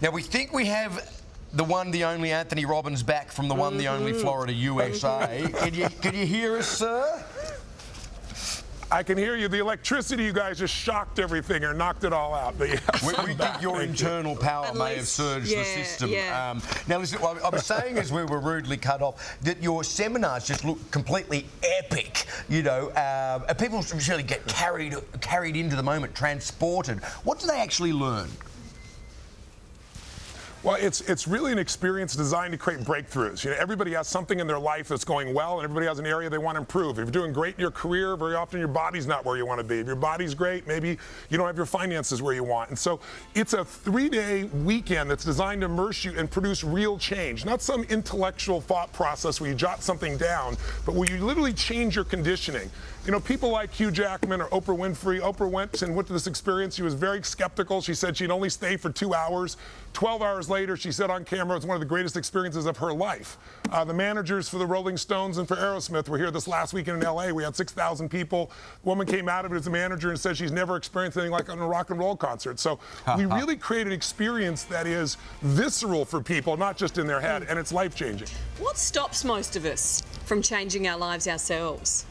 Now, we think we have the one, the only Anthony Robbins back from the one, the only Florida, USA. Can you hear us, sir? I can hear you. The electricity, you guys just shocked everything or knocked it all out. But yes, we think your internal power may have surged the system. Yeah. Now, listen, I was saying as we were rudely cut off that your seminars just look completely epic. You know, people really get carried into the moment, transported. What do they actually learn? Well, it's really an experience designed to create breakthroughs. You know, everybody has something in their life that's going well, and everybody has an area they want to improve. If you're doing great in your career, very often your body's not where you want to be. If your body's great, maybe you don't have your finances where you want. And so it's a 3-day weekend that's designed to immerse you and produce real change, not some intellectual thought process where you jot something down, but where you literally change your conditioning. You know, people like Hugh Jackman or Oprah Winfrey. Oprah went and went to this experience. She was very skeptical. She said she'd only stay for 2 hours. 12 hours later, she said on camera, it was one of the greatest experiences of her life. The managers for the Rolling Stones and for Aerosmith were here this last weekend in LA. We had 6,000 people. The woman came out of it as a manager and said she's never experienced anything like on a rock and roll concert. So we really create an experience that is visceral for people, not just in their head, and it's life-changing. What stops most of us from changing our lives ourselves?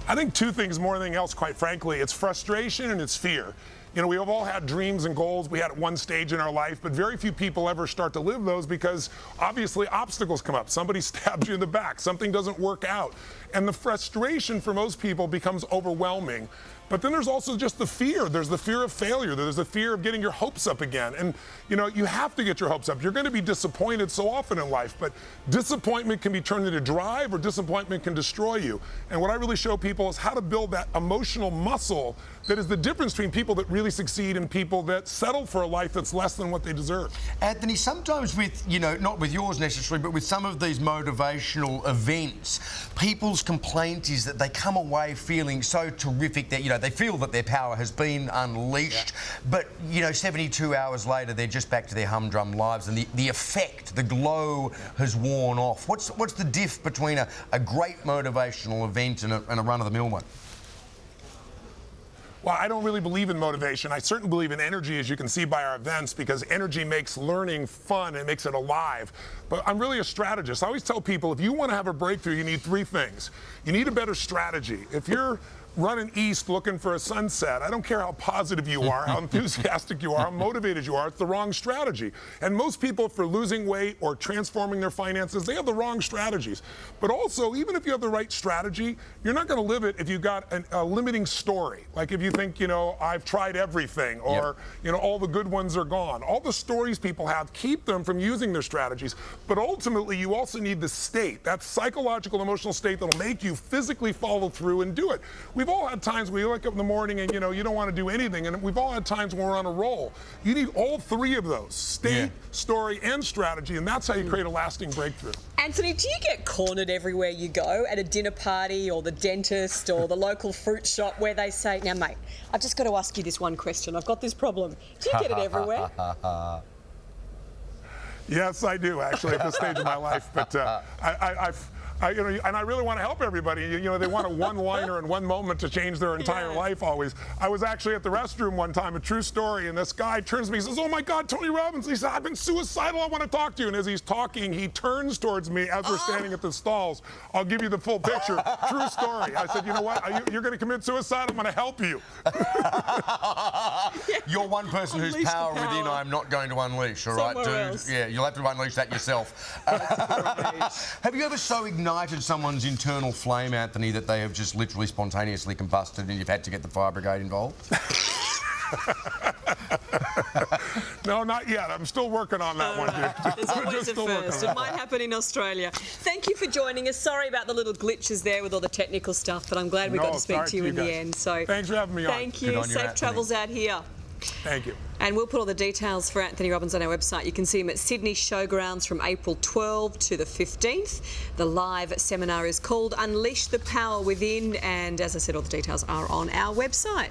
I think 2 things more than anything else, quite frankly. It's frustration and it's fear. You know, we have all had dreams and goals we had at one stage in our life, but very few people ever start to live those because obviously obstacles come up. Somebody stabs you in the back. Something doesn't work out. And the frustration for most people becomes overwhelming. But then there's also just the fear. There's the fear of failure. There's the fear of getting your hopes up again. And, you know, you have to get your hopes up. You're going to be disappointed so often in life, but disappointment can be turned into drive or disappointment can destroy you. And what I really show people is how to build that emotional muscle that is the difference between people that really succeed and people that settle for a life that's less than what they deserve. Anthony, sometimes with, you know, not with yours necessarily, but with some of these motivational events, people's complaint is that they come away feeling so terrific that, you know, they feel that their power has been unleashed, but, you know, 72 hours later, they're just back to their humdrum lives and the effect, the glow has worn off. What's the diff between a great motivational event and a run-of-the-mill one? Well, I don't really believe in motivation. I certainly believe in energy, as you can see by our events, because energy makes learning fun and makes it alive. But I'm really a strategist. I always tell people, if you want to have a breakthrough, you need 3 things. You need a better strategy. If you're running east looking for a sunset, I don't care how positive you are, how enthusiastic you are, how motivated you are, it's the wrong strategy. And most people, for losing weight or transforming their finances, they have the wrong strategies. But also, even if you have the right strategy, you're not going to live it if you've got a limiting story. Like if you think, you know, I've tried everything, or, you know, all the good ones are gone. All the stories people have keep them from using their strategies. But ultimately, you also need the state, that psychological, emotional state that'll make you physically follow through and do it. We've all had times where you wake up in the morning and, you know, you don't want to do anything, and we've all had times when we're on a roll. You need all 3 of those, state, story, and strategy, and that's how you create a lasting breakthrough. Anthony, do you get cornered everywhere you go, at a dinner party or the dentist or the local fruit shop, where they say, now, mate, I've just got to ask you this one question. I've got this problem. Do you get it everywhere? Yes, I do, actually, at this stage of my life. But you know, and I really want to help everybody. You know, they want a one-liner in one moment to change their entire life always. I was actually at the restroom one time, a true story, and this guy turns to me and says, "Oh my God, Tony Robbins." He said, "I've been suicidal. I want to talk to you." And as he's talking, he turns towards me as we're standing at the stalls. I'll give you the full picture. True story. I said, "You know what? You're going to commit suicide. I'm going to help you." You're one person whose power within I'm not going to unleash, all right, dude? Else. Yeah, you'll have to unleash that yourself. Have you ever so ignited someone's internal flame, Anthony, that they have just literally spontaneously combusted and you've had to get the fire brigade involved? No, not yet. I'm still working on that one, dude. There's always a first. It might happen in Australia. Thank you for joining us. Sorry about the little glitches there with all the technical stuff, but I'm glad we got to speak to you in the end. So thanks for having me on. Thank you. Safe travels out here. Thank you. And we'll put all the details for Anthony Robbins on our website. You can see him at Sydney Showgrounds from April 12 to the 15th. The live seminar is called Unleash the Power Within, and as I said, all the details are on our website.